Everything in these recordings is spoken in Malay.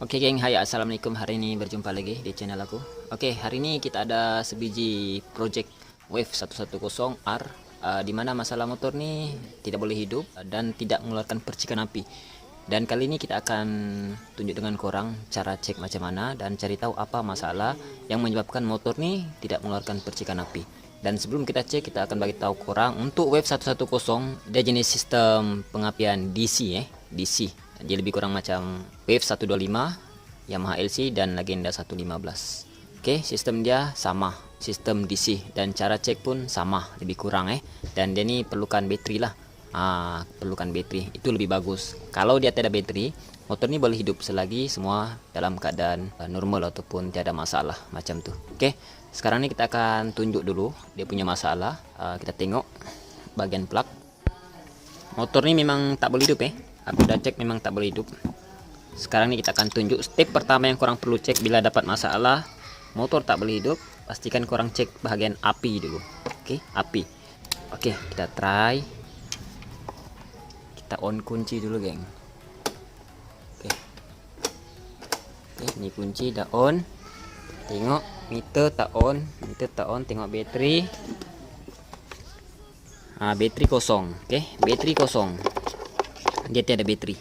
Oke geng, hai assalamualaikum. Hari ini berjumpa lagi di channel aku. Oke, hari ini kita ada sebiji project Wave 110R, di mana masalah motor nih tidak boleh hidup dan tidak mengeluarkan percikan api. Dan kali ini kita akan tunjuk dengan korang cara cek macam mana dan cari tahu apa masalah yang menyebabkan motor nih tidak mengeluarkan percikan api. Dan sebelum kita cek, kita akan bagi tahu korang untuk Wave 110 dia jenis sistem pengapian DC DC. Dia lebih kurang macam Wave 125, Yamaha LC dan Legenda 115. Oke, sistem dia sama, sistem DC, dan cara cek pun sama, lebih kurang dan dia ni perlukan bateri lah. Perlukan bateri, itu lebih bagus. Kalau dia tiada bateri, motor ni boleh hidup selagi semua dalam keadaan normal ataupun tiada masalah macam tu. Oke, sekarang ni kita akan tunjuk dulu dia punya masalah. Kita tengok bagian plug. Motor ni memang tak boleh hidup aku dah cek, memang tak boleh hidup. Sekarang ni kita akan tunjuk step pertama yang korang perlu cek bila dapat masalah motor tak boleh hidup. Pastikan korang cek bahagian api dulu. Oke, api. Oke, kita try. Kita on kunci dulu geng. Oke, ini kunci dah on. Tengok meter tak on, tengok bateri. Bateri kosong. Oke, bateri kosong, dia tiada bateri.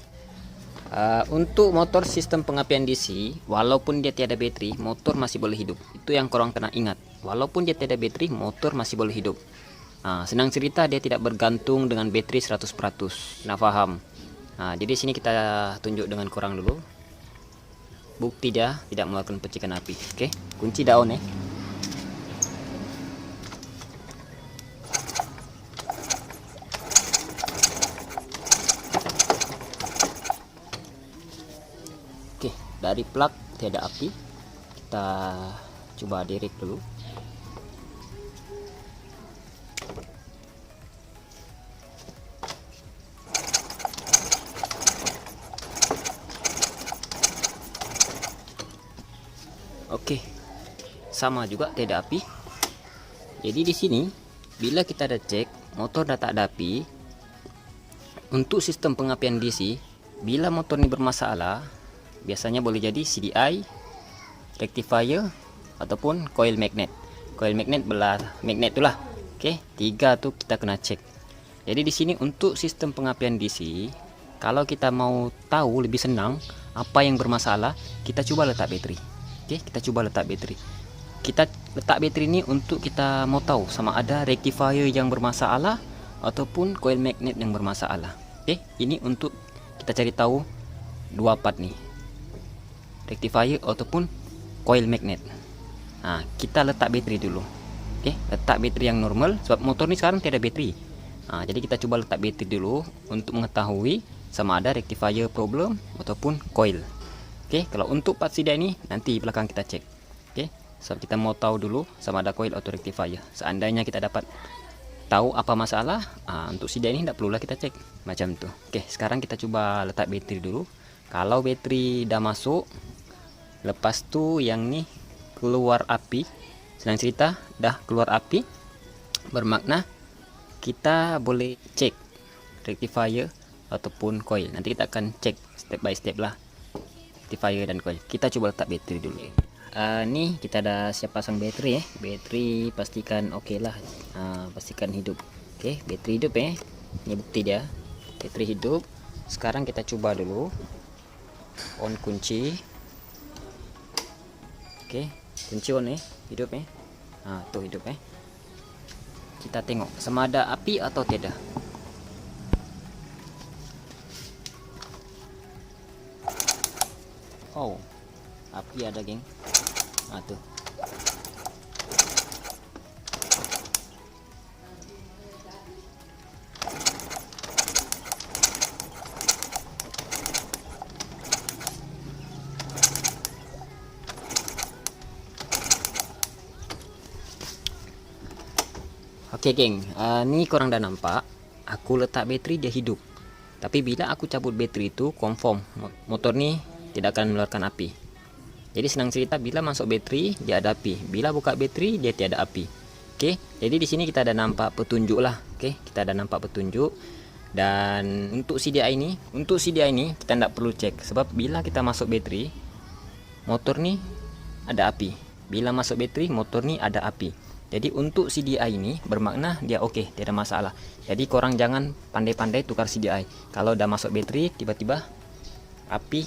Untuk motor sistem pengapian DC, walaupun dia tiada bateri, motor masih boleh hidup. Itu yang korang kena ingat. Walaupun dia tiada bateri, motor masih boleh hidup. Senang cerita, dia tidak bergantung dengan bateri 100%. Nak faham? Jadi sini kita tunjuk dengan korang dulu. Bukti dia tidak mengeluarkan percikan api. Oke, kunci dah on Oke, dari plug tiada api. Kita coba direct dulu. Oke, sama juga tiada api. Jadi di sini bila kita ada cek motor dah tak ada api, untuk sistem pengapian DC, bila motor ini bermasalah, biasanya boleh jadi CDI, rectifier, ataupun coil magnet. Coil magnet belah magnet itulah. Oke, tiga tu kita kena cek. Jadi di sini untuk sistem pengapian DC, kalau kita mau tahu lebih senang apa yang bermasalah, kita coba letak bateri. Oke, kita coba letak bateri. Kita letak bateri ini untuk kita mau tahu sama ada rectifier yang bermasalah ataupun coil magnet yang bermasalah. Oke, ini untuk kita cari tahu dua part nih, rectifier ataupun coil magnet. Kita letak bateri dulu. Oke, letak bateri yang normal sebab motor ni sekarang tiada bateri. Jadi kita coba letak bateri dulu untuk mengetahui sama ada rectifier problem ataupun coil. Oke, kalau untuk part CDI ini nanti belakang kita cek. Oke, sebab kita mau tahu dulu sama ada coil atau rectifier. Seandainya kita dapat tahu apa masalah, untuk CDI ini tidak perlulah kita cek macam tu. Oke, sekarang kita coba letak bateri dulu. Kalau bateri dah masuk, lepas tu yang ni keluar api, senang cerita dah keluar api, bermakna kita boleh cek rectifier ataupun coil. Nanti kita akan cek step by step lah rectifier dan coil. Kita coba letak bateri dulu. Ni kita dah siap pasang bateri Bateri pastikan okey lah. Pastikan hidup. Oke, bateri hidup Ini bukti dia. Bateri hidup. Sekarang kita coba dulu on kunci. Oke, kunci on hidup tuh hidup Kita tengok sama ada api atau tidak. Oh, api ada geng. Tuh. Oke geng, ni korang dah nampak aku letak bateri dia hidup. Tapi bila aku cabut bateri itu, confirm motor ni tidak akan mengeluarkan api. Jadi senang cerita, bila masuk bateri dia ada api, bila buka bateri dia tiada api. Oke, jadi di sini kita ada nampak petunjuk lah. Oke, kita ada nampak petunjuk. Dan untuk CDI ini kita tidak perlu cek sebab bila kita masuk bateri motor nih ada api. Bila masuk bateri, motor nih ada api. Jadi untuk CDI ini bermakna dia oke, tidak ada masalah. Jadi korang jangan pandai-pandai tukar CDI. Kalau udah masuk bateri tiba-tiba api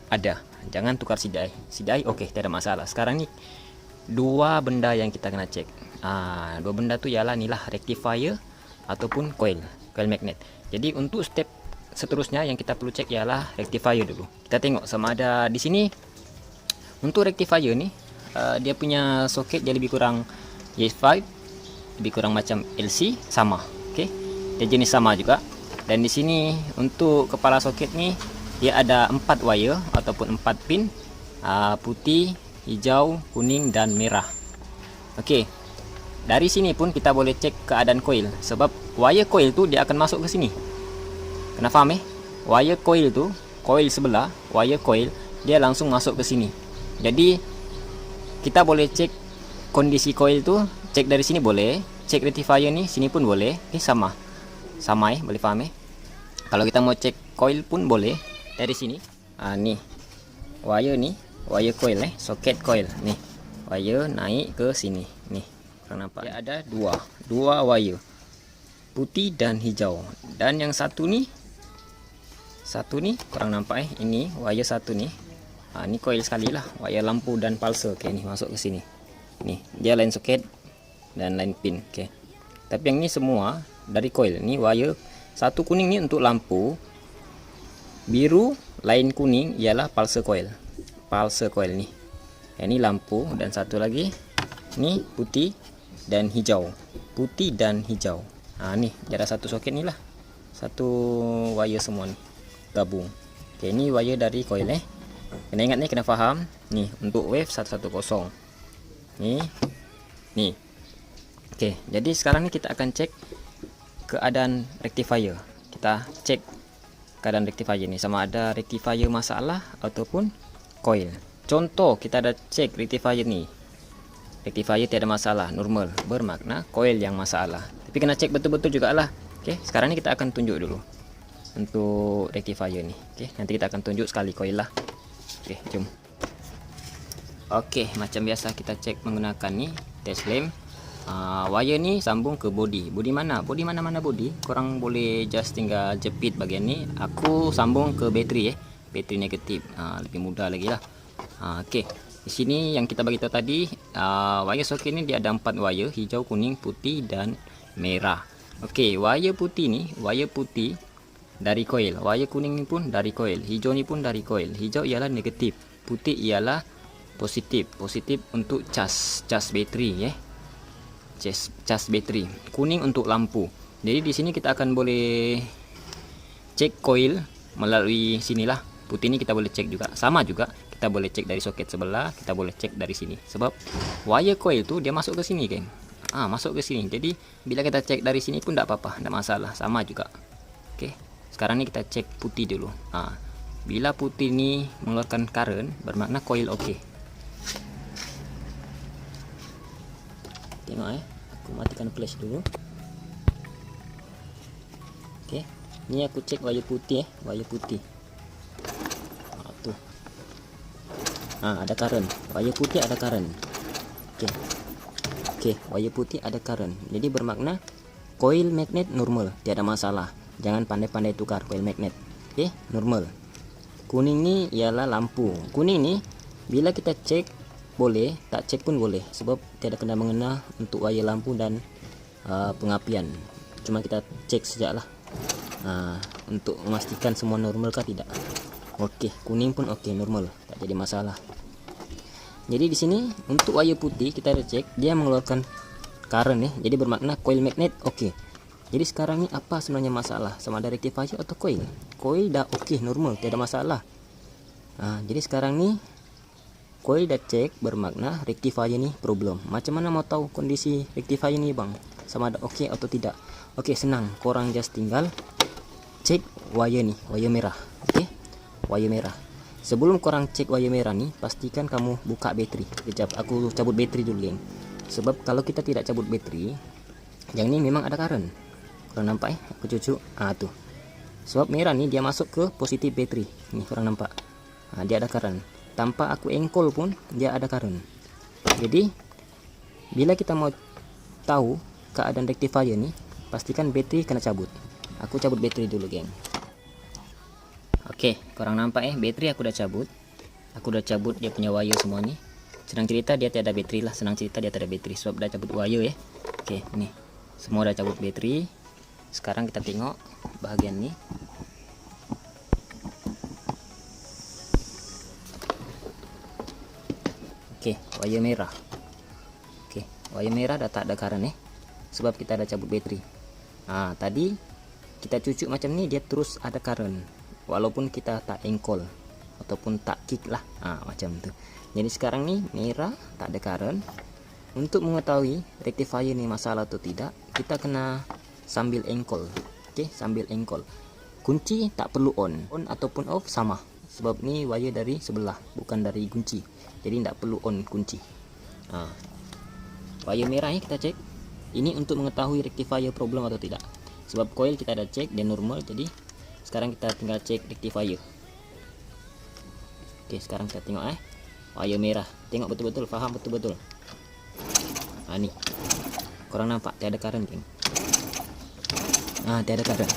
ada, jangan tukar CDI. CDI oke, tidak ada masalah. Sekarang nih dua benda yang kita kena cek. Dua benda tuh ialah inilah rectifier ataupun coil magnet. Jadi untuk step seterusnya yang kita perlu cek ialah rectifier dulu. Kita tengok sama ada di sini. Untuk rectifier nih dia punya soket dia lebih kurang Y5, lebih kurang macam LC, sama. Oke, dia jenis sama juga. Dan di sini untuk kepala soket nih dia ada 4 wire ataupun 4 pin, putih, hijau, kuning dan merah. Oke, dari sini pun kita boleh cek keadaan coil, sebab wire coil tu dia akan masuk ke sini. Kena faham Wire coil tu, coil sebelah, wire coil dia langsung masuk ke sini. Jadi kita boleh cek kondisi coil tu, cek dari sini boleh, cek rectifier ni sini pun boleh. Sama boleh faham Kalau kita mau cek coil pun boleh dari sini. Ni wire coil soket coil nih, wire naik ke sini nih, korang nampak dia ada dua wire, putih dan hijau. Dan yang satu nih korang nampak ini wire satu nih. Ni coil sekali lah, wire lampu dan pulser. Oke, ni masuk ke sini. Nih, dia line soket dan line pin. Oke. Tapi yang ini semua dari coil. Ni wire satu kuning ni untuk lampu. Biru line kuning ialah pulser coil. Pulser coil nih. Yang ini lampu dan satu lagi ni putih dan hijau. Putih dan hijau. Nih, dia ada satu soket ni lah. Satu wire semua ni gabung. Oke, ini wire dari coil Kena ingat nih, kena faham. Nih, untuk wave 110. Nih. Oke, jadi sekarang nih kita akan cek keadaan rectifier. Kita cek keadaan rectifier nih, sama ada rectifier masalah ataupun coil. Contoh kita ada cek rectifier nih, rectifier tiada masalah, normal, bermakna coil yang masalah. Tapi kena cek betul-betul juga lah. Oke, sekarang ini kita akan tunjuk dulu untuk rectifier nih. Oke, nanti kita akan tunjuk sekali coil lah. Oke, jom. Oke, macam biasa kita cek menggunakan nih test lamp. Wire ni sambung ke body. Body mana? Body mana-mana body. Korang boleh just tinggal jepit bagian ni. Aku sambung ke bateri bateri negatif. Lebih mudah lagi lah. Oke. Di sini yang kita bagi tahu tadi, wire soket ni dia ada 4 wire, hijau, kuning, putih dan merah. Oke, wire putih ni, wire putih dari coil. Wire kuning ni pun dari coil. Hijau ni pun dari coil. Hijau ialah negatif, putih ialah positif. Positif untuk cas bateri cas bateri. Kuning untuk lampu. Jadi di sini kita akan boleh cek coil melalui sinilah. Putih ini kita boleh cek juga. Sama juga kita boleh cek dari soket sebelah, kita boleh cek dari sini. Sebab wire coil tu dia masuk ke sini, geng. Masuk ke sini. Jadi bila kita cek dari sini pun tak apa-apa, tak masalah. Sama juga. Oke. Sekarang ni kita cek putih dulu. Bila putih ni mengeluarkan current, bermakna coil okey. Tengok aku matikan flash dulu. Okey. Ni aku cek wire putih wire putih. Tu. Ada current. Wire putih ada current. Okey, wire putih ada current. Jadi bermakna coil magnet normal, tiada masalah. Jangan pandai-pandai tukar coil magnet. Okey, normal. Kuning ni ialah lampu. Kuning ni bila kita cek boleh, tak cek pun boleh, sebab tiada kena mengena untuk wire lampu dan pengapian. Cuma kita cek sajalah untuk memastikan semua normal kah tidak. Okey, kuning pun okey, normal, tak jadi masalah. Jadi di sini untuk wire putih kita ada cek dia mengeluarkan current jadi bermakna coil magnet okey. Jadi sekarang ni apa sebenarnya masalah, sama ada rectifier atau coil? Coil dah okey, normal, tiada masalah. Jadi sekarang ni coil dah cek, bermakna rectifier ni problem. Macam mana mau tahu kondisi rectifier ni bang, sama ada okey atau tidak? Okey, senang, korang just tinggal cek wire ni, wire merah. Okey, wire merah. Sebelum korang cek wire merah ni, pastikan kamu buka bateri. Kejap, aku cabut bateri dulu, geng. Sebab kalau kita tidak cabut bateri, yang ni memang ada current. Korang nampak aku cucuk. Tuh. Sebab merah ni dia masuk ke positif bateri. Ni korang nampak. Dia ada current. tanpa aku engkol pun dia ada current. Jadi bila kita mau tahu keadaan rectifier nih, pastikan baterai kena cabut. Aku cabut baterai dulu, geng. Oke, kurang nampak baterai aku udah cabut. Aku udah cabut dia punya wire semua nih. Senang cerita dia tiada baterai lah, senang cerita dia tiada baterai sebab udah cabut wire ya. Oke, nih. Semua udah cabut baterai. Sekarang kita tengok bahagian ini. Oke, wire merah. Oke, wire merah dah tak ada current sebab kita ada cabut baterai. Nah, tadi kita cucuk macam ni dia terus ada current walaupun kita tak engkol ataupun tak kick lah. Macam tu. Jadi sekarang ni merah tak ada current. Untuk mengetahui rectifier ni masalah atau tidak, kita kena sambil engkol. Oke, sambil engkol. Kunci tak perlu on ataupun off sama. Sebab ni wire dari sebelah, bukan dari kunci. Jadi tak perlu on kunci. Wire merah ni kita cek. Ini untuk mengetahui rectifier problem atau tidak. Sebab coil kita ada cek dia normal, jadi sekarang kita tinggal cek rectifier. Oke, sekarang kita tengok wire merah. Tengok betul-betul, faham betul-betul. Ni. Korang nampak tiada current, geng. Tiada current.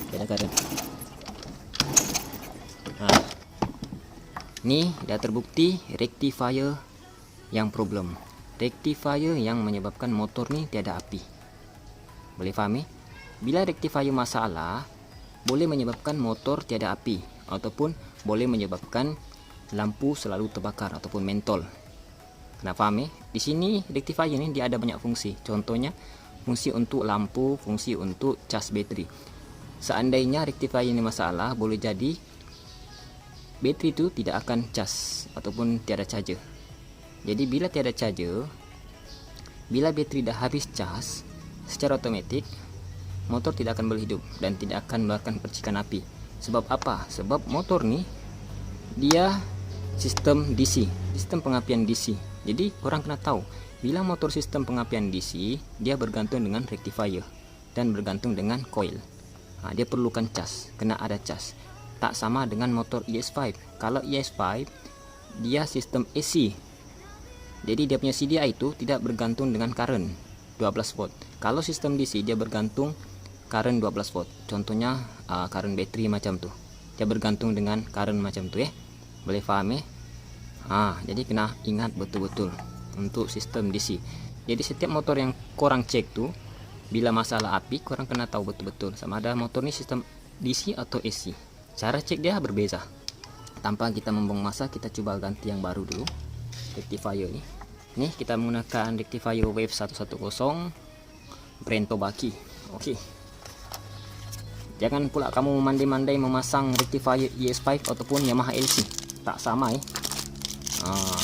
Tiada current. Ni dah terbukti rectifier yang problem. Rectifier yang menyebabkan motor ni tiada api. Boleh faham Bila rectifier masalah, boleh menyebabkan motor tiada api ataupun boleh menyebabkan lampu selalu terbakar ataupun mentol. Kena faham Di sini rectifier ni dia ada banyak fungsi. Contohnya fungsi untuk lampu, fungsi untuk cas bateri. Seandainya rectifier ni masalah, boleh jadi bateri tu tidak akan cas ataupun tiada charger. Jadi bila tiada charger, bila bateri dah habis cas, secara otomatik motor tidak akan berhidup dan tidak akan mengeluarkan percikan api. Sebab apa? Sebab motor ni dia sistem DC, sistem pengapian DC. Jadi orang kena tahu, bila motor sistem pengapian DC, dia bergantung dengan rectifier dan bergantung dengan coil. Dia perlukan cas, kena ada cas. Tak sama dengan motor ES5. Kalau ES5 dia sistem AC. Jadi dia punya CDI itu tidak bergantung dengan current 12 volt. Kalau sistem DC dia bergantung current 12 volt. Contohnya current bateri macam tu. Dia bergantung dengan current macam tu Boleh faham jadi kena ingat betul-betul untuk sistem DC. Jadi setiap motor yang korang cek tu, bila masalah api korang kena tahu betul-betul sama ada motor ni sistem DC atau AC. Cara cek dia berbeza. Tanpa kita membuang masa, kita coba ganti yang baru dulu. Rectifier ni. Nih kita menggunakan rectifier Wave 110 brand Tobaki. Oke. Jangan pula kamu memandai-mandai memasang rectifier ES5 ataupun Yamaha LC. Tak sama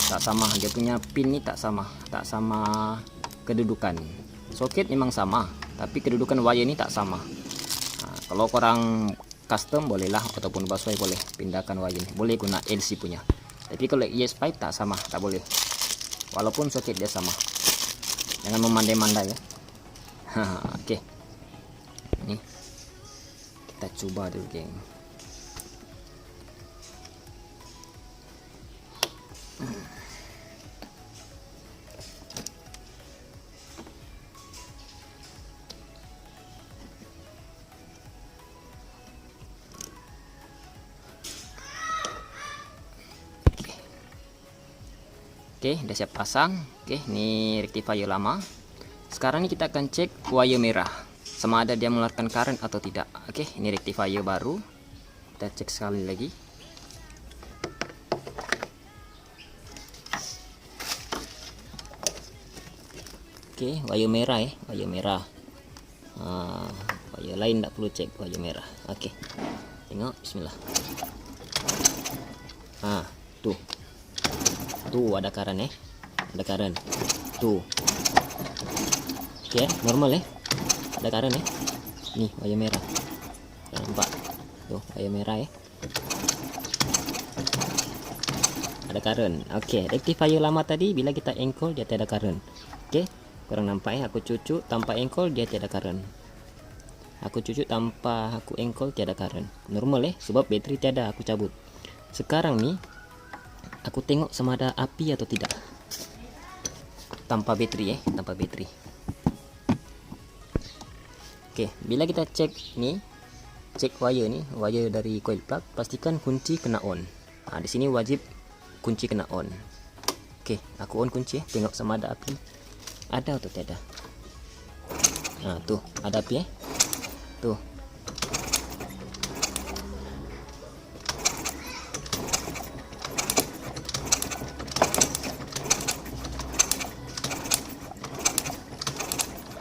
tak sama. Dia punya pin ni tak sama. Tak sama kedudukan. Soket memang sama, tapi kedudukan wire ni tak sama. Kalau korang custom bolehlah ataupun busway boleh pindahkan wire ni. Boleh guna LC punya. Tapi kalau ES5 tak sama, tak boleh. Walaupun soket dia sama. Jangan memandai-mandai Oke. Ini kita coba dulu, geng. Oke, udah siap pasang. Oke, ini rectifier lama. Sekarang ini kita akan cek wire merah, sama ada dia mengeluarkan current atau tidak. Oke, ini rectifier baru. Kita cek sekali lagi. Oke, wire merah wire merah. Wire lain tak perlu cek, wire merah. Oke. Tengok, bismillah. Tuh. Tuh ada current ada current tuh. Oke, normal ada current nih wire merah. Nampak tuh wire merah ada current. Oke, rectifier lama tadi bila kita engkol dia tiada current. Oke, kurang nampak aku cucuk tanpa engkol dia tiada current. Aku cucuk tanpa aku engkol tiada current. Normal sebab bateri tiada aku cabut. Sekarang nih aku tengok sama ada api atau tidak. Tanpa baterai tanpa baterai. Oke, bila kita cek nih, cek wire dari coil plug, pastikan kunci kena on. Nah, di sini wajib kunci kena on. Oke, aku on kunci, tengok sama ada api. Ada atau tidak? Nah, tuh, ada api Tuh.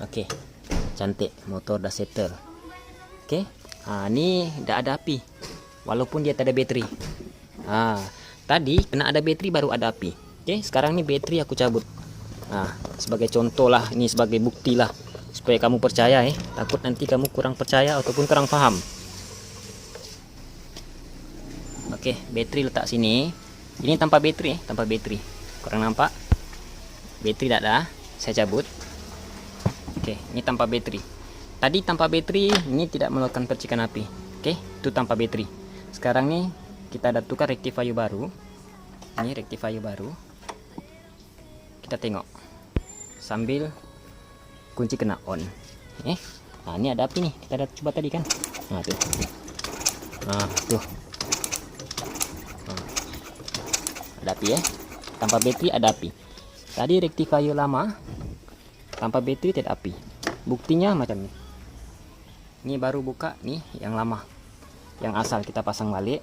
Oke. Cantik, motor dah settle. Oke. Ini dah ada api. Walaupun dia tak ada bateri. Tadi kena ada bateri baru ada api. Oke, sekarang nih bateri aku cabut. Sebagai contoh lah, ini sebagai bukti lah supaya kamu percaya takut nanti kamu kurang percaya ataupun kurang paham. Oke, bateri letak sini. Ini tanpa bateri tanpa bateri. Kurang nampak? Bateri tak ada, saya cabut. Oke, ini tanpa bateri. Tadi tanpa bateri, ini tidak melakukan percikan api. Oke, itu tanpa bateri. Sekarang nih kita ada tukar rectifier baru. Ini rectifier baru. Kita tengok sambil kunci kena on. Ini ada api nih. Kita ada coba tadi kan. Tuh. Ada api Tanpa bateri ada api. Tadi rectifier lama tanpa bateri tidak api. Buktinya macam ini. Ini baru buka nih yang lama. Yang asal kita pasang balik.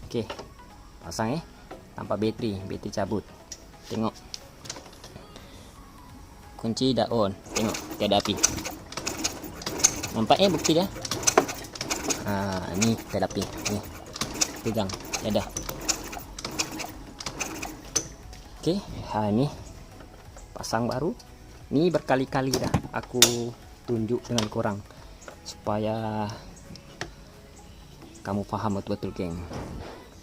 Oke. Pasang tanpa bateri cabut. Tengok. Kunci dah on. Tengok, tiada api. Nampak bukti dah. Ni tiada api. Nih. Pegang, tiada. Oke, ini pasang baru. Ini berkali-kali dah aku tunjuk dengan korang supaya kamu paham betul-betul, geng.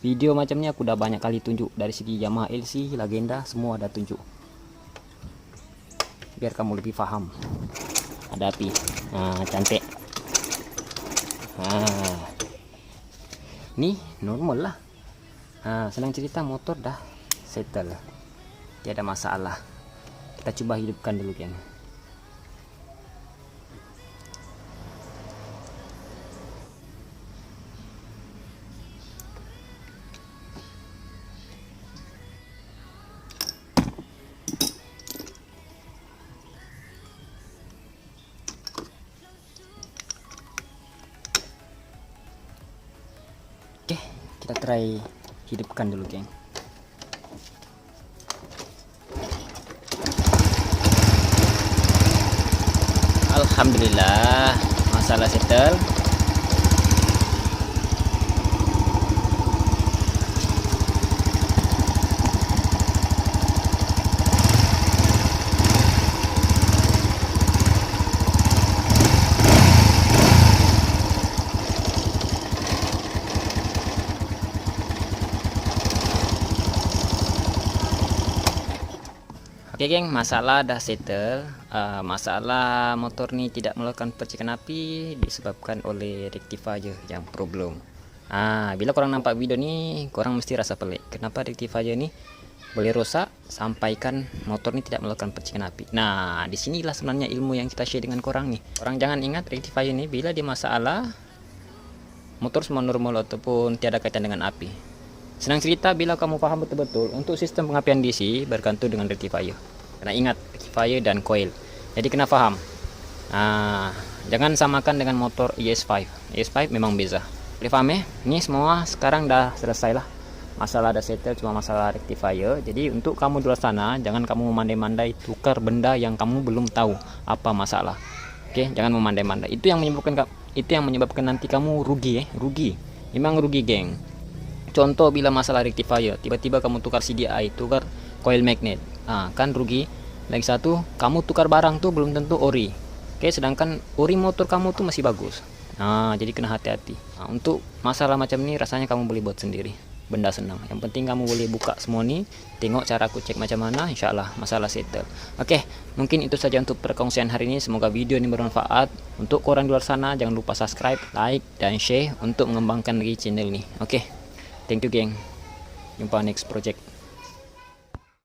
Video macam ni aku dah banyak kali tunjuk, dari segi Yamaha LC, Legenda, semua ada tunjuk. Biar kamu lebih paham. Ada api. Cantik. Ini normal lah. Senang cerita, motor dah settle. Tiada masalah. Kita coba hidupkan dulu, geng. Oke, kita try hidupkan dulu, geng. Alhamdulillah, masalah settle. Oke, geng, masalah dah settle. Masalah motor ni tidak melakukan percikan api disebabkan oleh rectifier yang problem. Bila korang nampak video ni, korang mesti rasa pelik. Kenapa rectifier ni boleh rosak sampaikan motor ni tidak melakukan percikan api? Nah, disinilah sebenarnya ilmu yang kita share dengan korang ni. Korang jangan ingat rectifier ni bila dia masalah, motor semua normal ataupun tiada kaitan dengan api. Senang cerita, bila kamu paham betul-betul untuk sistem pengapian DC bergantung dengan rectifier. Kena ingat rectifier dan coil. Jadi kena faham. Jangan samakan dengan motor ES5. ES5 memang beza. Boleh faham Ini semua sekarang dah selesai lah. Masalah dah settle, cuma masalah rectifier. Jadi untuk kamu di luar sana, jangan kamu memandai-mandai tukar benda yang kamu belum tahu apa masalah. Oke, jangan memandai-mandai. Itu yang menyebabkan nanti kamu rugi rugi. Memang rugi, geng. Contoh bila masalah rectifier, tiba-tiba kamu tukar CDI, tukar coil magnet, kan rugi. Lagi satu, kamu tukar barang tuh belum tentu ori. Oke, sedangkan ori motor kamu tuh masih bagus. Jadi kena hati-hati. Untuk masalah macam ini rasanya kamu boleh buat sendiri. benda senang. Yang penting kamu boleh buka semua nih, tengok cara aku cek macam mana, insyaallah masalah settle. Oke, mungkin itu saja untuk perkongsian hari ini. Semoga video ini bermanfaat. Untuk korang di luar sana, jangan lupa subscribe, like, dan share untuk mengembangkan lagi channel ini. Oke, thank you geng. Jumpa next project.